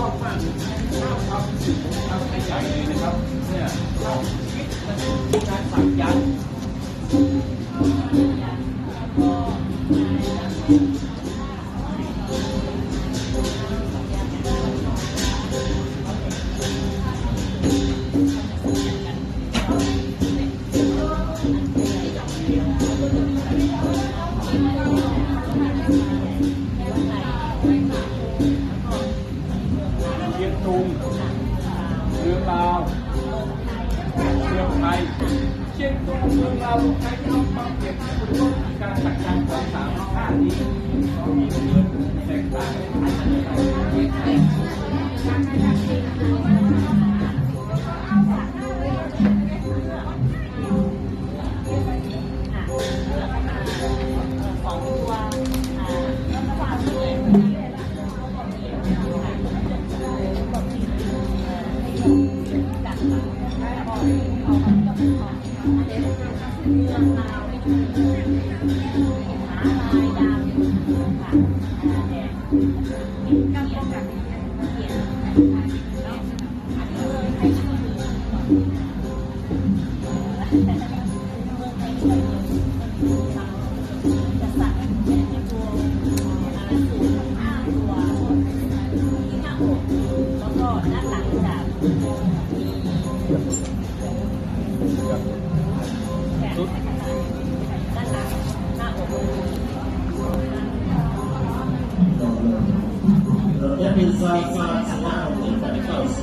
อบมากข้าวครับทำใหญ่เลยนะครับเนี่ยข้าวคิดมันเป็นการสักยันต์เชียงตุงเมืองลาวเมืองไทยเชียงตุงเมืองลาวไทยที่เราเก็บการสักยันต์ของสามชาตินี้มีเงินแตกต่าง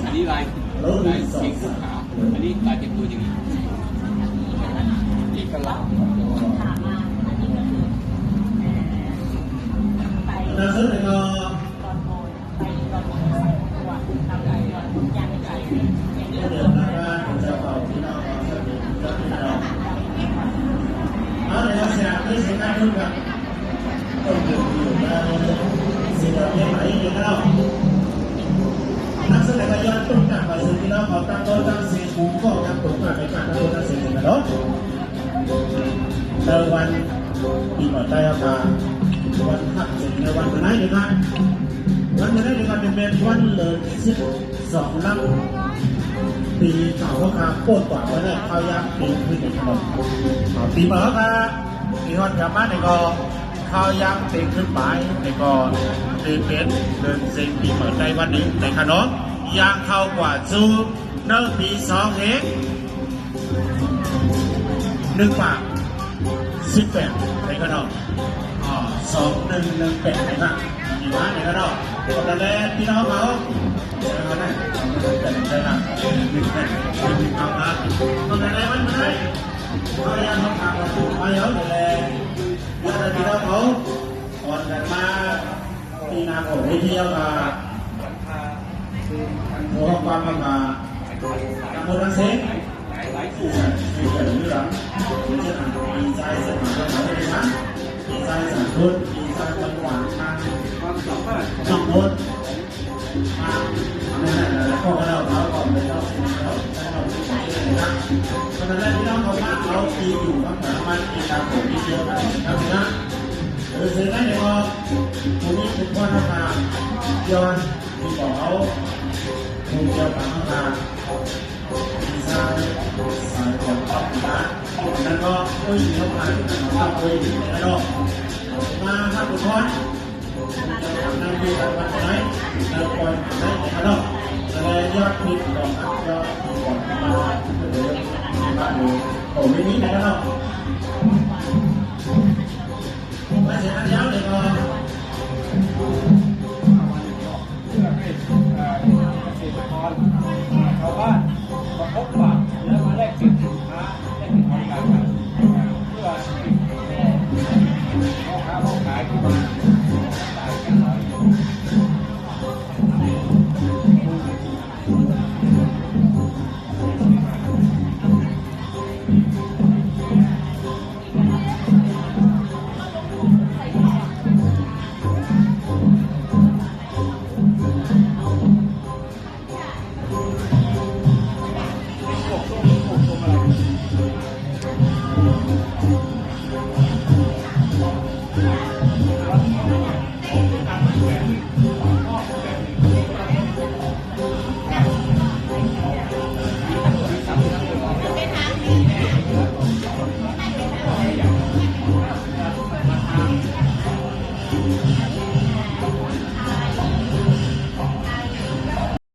อันนี้ลายสีขาวอันนี้ลายเต็มตัวอย่างนี้อีกกระลับนักแสดงย้อนตุ้งกับมาสื่อที่เราขอตั้งโต๊ะตั้งเสียงหูก็ยังตุ้งกับในการตั้งโต๊ะตั้งเสียงกันเนาะในวันปีใหม่ไทยอาคาวันขับเสร็จในวันไหนดีกันวันไหนดีกันเป็นวันเลย12 ลังปีเก่าก็ค่ะโคตรกว่าวันนี้เขายังปีขึ้นในถนนปีใหม่ก็ค่ะปีฮอตกลับมาในก็เขายังปีขึ้นไปในก็เดินเป็นเดินเซ็งปีใหม่ในวันนี้ในขนมยังเข้ากว่าซูเนื้อปี2 เฮก1 บาท 18ในขนม2118นะครับดีมากในขนมคนละแรกพี่น้องเขาคนละได้ละเอาละคนละแรกมันไม่ได้เขายังต้องทำมาถูกมาเยอะเลยวันละพี่น้องเขาก่อนกันมาปีนาผมไปเที่ยวมาหัวความมาทำโมดันเซ็งหลายคู่มีเกิดเรื่องมีเรื่องดีใจสนุกสนานเลยนะดีใจสังคุดดีใจจังหวะทางความสามารถจังหวะมาเนี่ยแล้วก็เราก่อนเลยเรานะตอนนั้นที่น้องเขาว่าเราตีอยู่ตั้งแต่มันตีตามผมที่เดียวกันนะเสร็จแล้วเนี่ยพอผมนี่คุณพ่อทำงานย้อนที่บอกเขาคุณเจ้าทำงานดีไซน์สายของพ่อนะแล้วก็คุยเข้ามาต้องคุยแล้วก็มาครับคุณพ่อนั่งดูกันวันไหนแล้วปล่อยไหนแล้วแล้วยอดคลิปของยอดของมาเดี๋ยวมาดูผมไม่นี้นะครับ